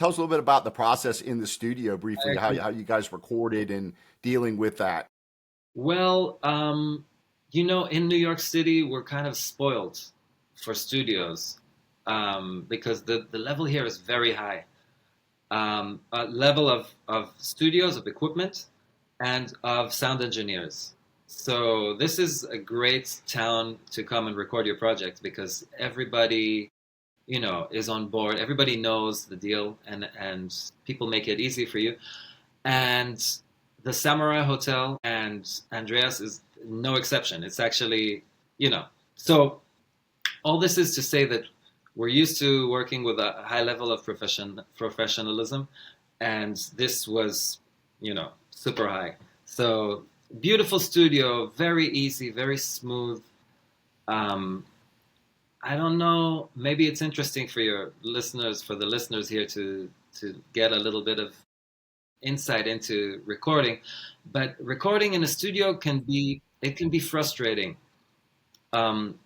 Tell us a little bit about the process in the studio I briefly, agree. how you guys recorded and dealing with that. Well, in New York City, we're kind of spoiled for studios because the level here is very high. Level of studios, of equipment, and of sound engineers. So this is a great town to come and record your project because everybody, is on board. Everybody knows the deal, and people make it easy for you. And the Samurai Hotel and Andreas is no exception. It's actually, so all this is to say that we're used to working with a high level of professionalism, and this was, super high. So beautiful studio, very easy, very smooth. Um, I don't know. Maybe it's interesting for your listeners, for the listeners here to get a little bit of insight into recording, but recording in a studio can be frustrating. Um,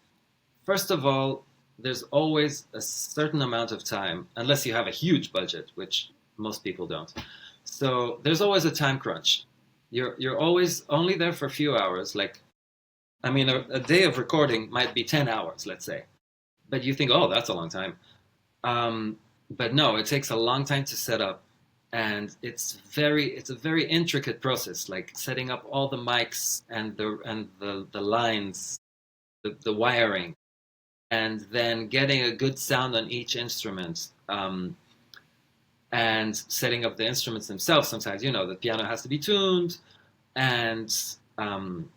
First of all, there's always a certain amount of time, unless you have a huge budget, which most people don't. So there's always a time crunch. You're always only there for a few hours. Like, I mean, a day of recording might be 10 hours, let's say, but you think, oh, that's a long time. Um, but no, it takes a long time to set up, and it's a very intricate process, like setting up all the mics and the lines, the wiring, and then getting a good sound on each instrument. And setting up the instruments themselves. Sometimes, the piano has to be tuned, and um,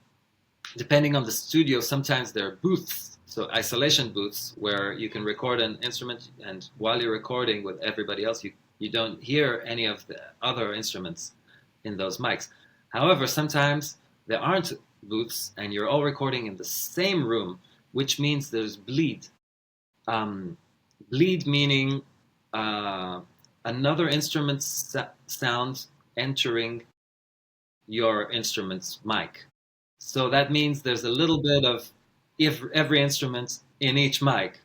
depending on the studio, sometimes there are booths, so isolation booths, where you can record an instrument, and while you're recording with everybody else, you don't hear any of the other instruments in those mics. However, sometimes there aren't booths, and you're all recording in the same room, which means there's bleed. Um, Bleed meaning uh, another instrument's sound entering your instrument's mic. So that means there's a little bit of if every instrument in each mic,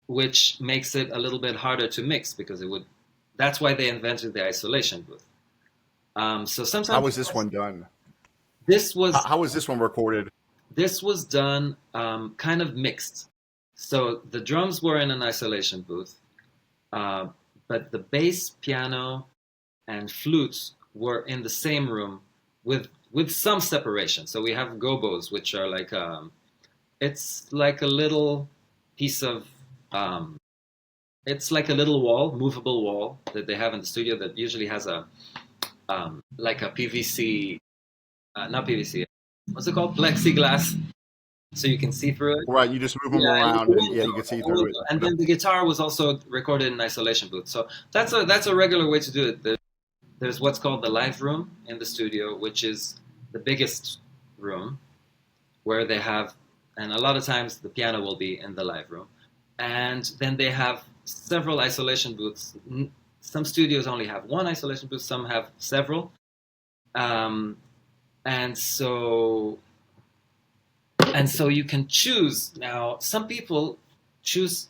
which makes it a little bit harder to mix because it would. That's why they invented the isolation booth. So How sometimes was this one done? this was How was this one recorded? this was done kind of mixed. So the drums were in an isolation booth, uh, but the bass, piano, and flutes were in the same room with some separation. So we have gobos, which are like it's like a little piece of it's like a little wall, movable wall that they have in the studio that usually has a like a PVC, not PVC, what's it called, plexiglass, so you can see through it. Right, you just move them Yeah, and around, and yeah, you can see a through it. window. And then the guitar was also recorded in isolation booth. So that's a regular way to do it. There's what's called the live room in the studio, which is the biggest room where they have, and a lot of times the piano will be in the live room. And then they have several isolation booths. Some studios only have one isolation booth, some have several. Um, and so and so you can choose. Now, some people choose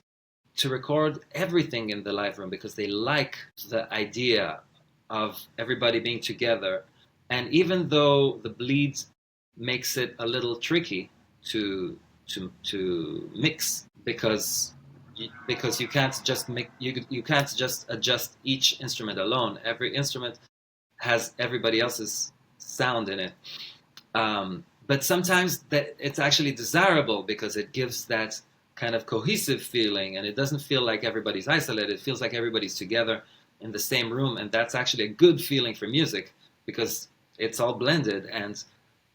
to record everything in the live room because they like the idea of everybody being together. And even though the bleed makes it a little tricky to mix because you can't just make you can't just adjust each instrument alone. Every instrument has everybody else's sound in it. But sometimes that it's actually desirable because it gives that kind of cohesive feeling, and it doesn't feel like everybody's isolated. It feels like everybody's together in the same room, and that's actually a good feeling for music because it's all blended, and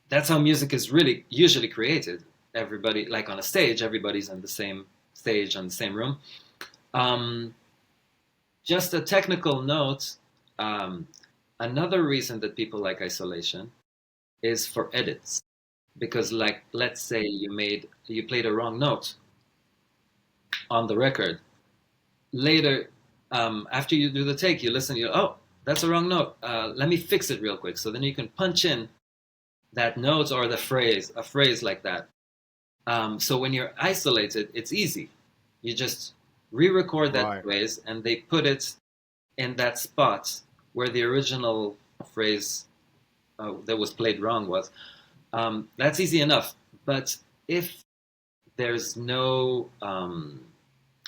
that's how music is really usually created. Everybody, like on a stage, everybody's on the same stage on the same room. Um, just a technical note. Um, Another reason that people like isolation is for edits because, like, let's say you played a wrong note on the record. Later, after you do the take, you listen, oh, that's a wrong note, let me fix it real quick. So then you can punch in that note or the phrase, a phrase like that. So when you're isolated, it's easy. You just re-record that Right. phrase and they put it in that spot where the original phrase that was played wrong was, that's easy enough. But if there's no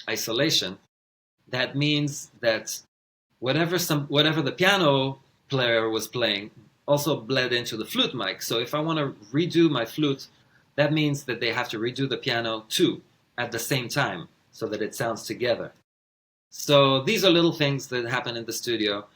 isolation, that means that whatever the piano player was playing also bled into the flute mic. So if I want to redo my flute, that means that they have to redo the piano too at the same time so that it sounds together. So these are little things that happen in the studio.